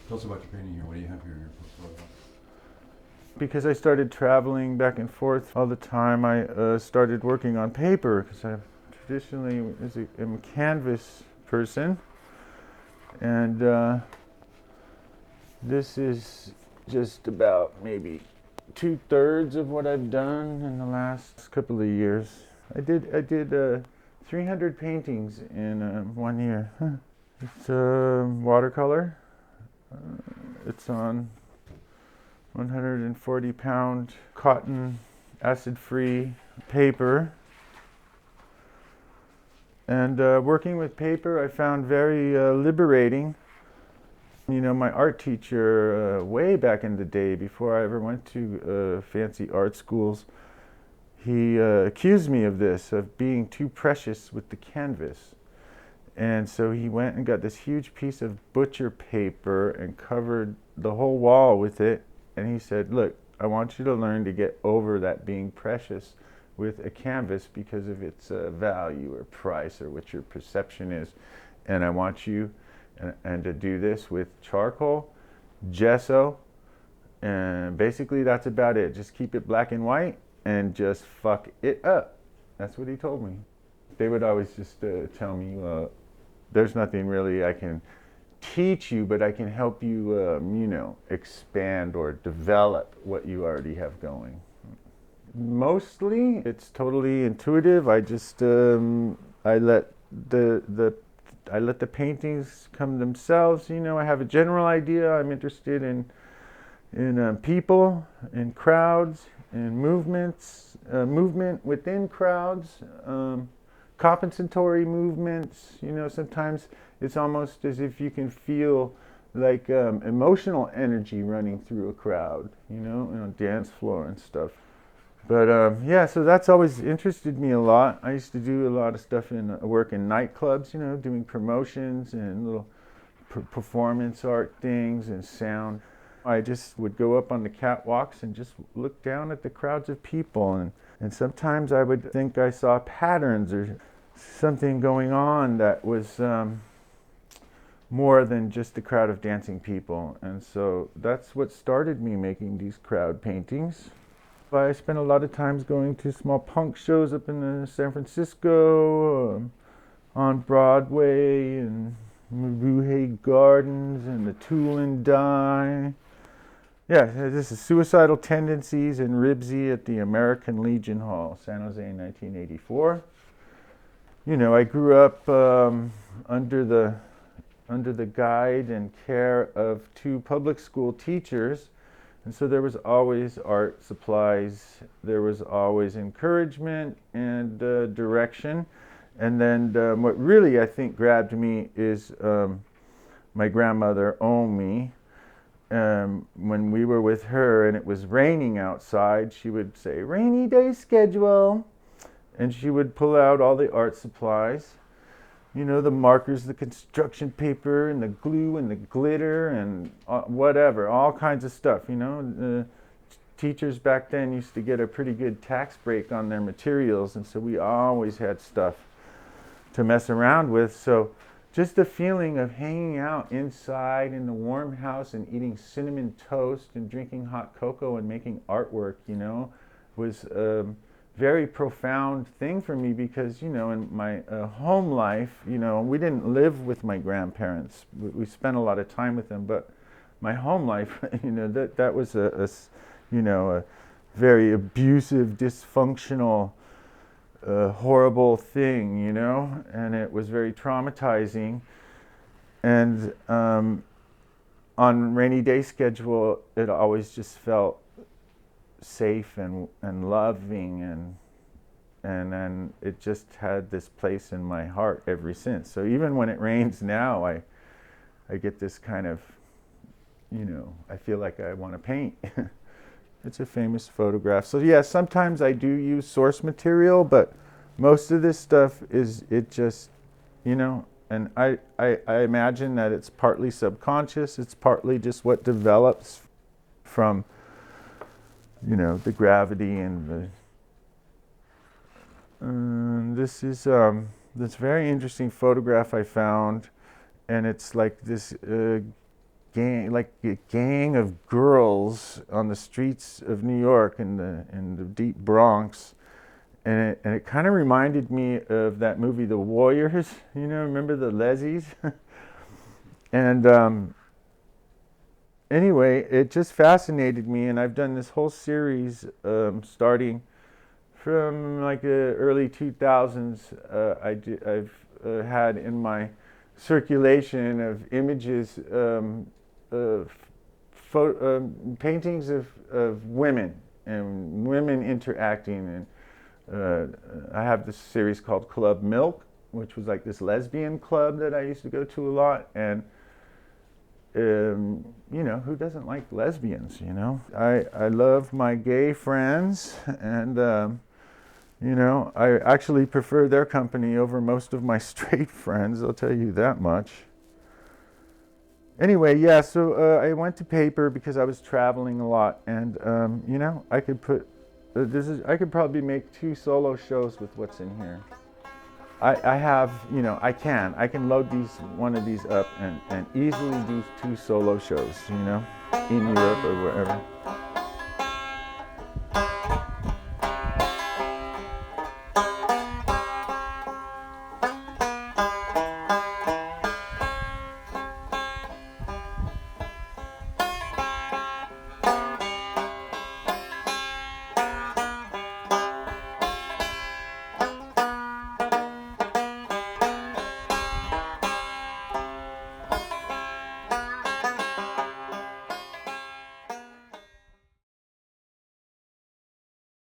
Tell us about your painting here. What do you have here in your portfolio? Because I started traveling back and forth all the time, I started working on paper because I traditionally am a canvas person. And this is just about maybe 2/3 of what I've done in the last couple of years. I did 300 paintings in 1 year. It's watercolor. It's on 140-pound cotton acid-free paper. And working with paper I found very liberating. You know, my art teacher, way back in the day, before I ever went to fancy art schools, he accused me of this, of being too precious with the canvas. And so he went and got this huge piece of butcher paper and covered the whole wall with it. And he said, look, I want you to learn to get over that being precious with a canvas because of its value or price or what your perception is. And I want you and to do this with charcoal, gesso, and basically that's about it. Just keep it black and white and just fuck it up. That's what he told me. They would always just tell me, there's nothing really I can teach you, but I can help you, expand or develop what you already have going. Mostly, it's totally intuitive. I just I let the paintings come themselves. You know, I have a general idea. I'm interested in people, in crowds, in movements, movement within crowds, compensatory movements. You know, sometimes it's almost as if you can feel like emotional energy running through a crowd. You know, on a dance floor and stuff. But yeah, so that's always interested me a lot. I used to do a lot of stuff in work in nightclubs, you know, doing promotions and little performance art things and sound. I just would go up on the catwalks and just look down at the crowds of people, and sometimes I would think I saw patterns or something going on that was more than just a crowd of dancing people. And so that's what started me making these crowd paintings. I spent a lot of times going to small punk shows up in San Francisco, on Broadway and Maruhay Gardens and the Tool and Die. Yeah, this is Suicidal Tendencies and Ribsy at the American Legion Hall, San Jose, 1984. You know, I grew up under the guide and care of two public school teachers. And so there was always art supplies, there was always encouragement and direction. And then what really I think grabbed me is my grandmother Omi. When we were with her and it was raining outside, she would say, "Rainy day schedule." And she would pull out all the art supplies. You know, the markers, the construction paper, and the glue, and the glitter, and whatever, all kinds of stuff, you know. The teachers back then used to get a pretty good tax break on their materials, and so we always had stuff to mess around with. So just the feeling of hanging out inside in the warm house and eating cinnamon toast and drinking hot cocoa and making artwork, you know, was very profound thing for me because, you know, in my home life, you know, we didn't live with my grandparents. We spent a lot of time with them, but my home life, you know, that was a very abusive, dysfunctional, horrible thing, you know, and it was very traumatizing. And on rainy day schedule, it always just felt safe and loving, and then it just had this place in my heart ever since. So even when it rains now, I get this kind of, you know, I feel like I want to paint. It's a famous photograph. So yeah, sometimes I do use source material, but most of this stuff is, it just, you know, and I imagine that it's partly subconscious, it's partly just what develops from, you know, the gravity and the. This is this very interesting photograph I found, and it's like this a gang of girls on the streets of New York in the deep Bronx, and it kind of reminded me of that movie The Warriors. You know, remember the Lesis? And anyway, it just fascinated me, and I've done this whole series starting from like the early 2000s. I've had in my circulation of images, paintings of women and women interacting. And I have this series called Club Milk, which was like this lesbian club that I used to go to a lot. And you know, who doesn't like lesbians, you know? I love my gay friends, and you know, I actually prefer their company over most of my straight friends, I'll tell you that much. Anyway, yeah, so I went to paper because I was traveling a lot, and you know, I could put I could probably make 2 solo shows with what's in here. I have, you know, I can load one of these up and easily do 2 solo shows, you know, in Europe or wherever.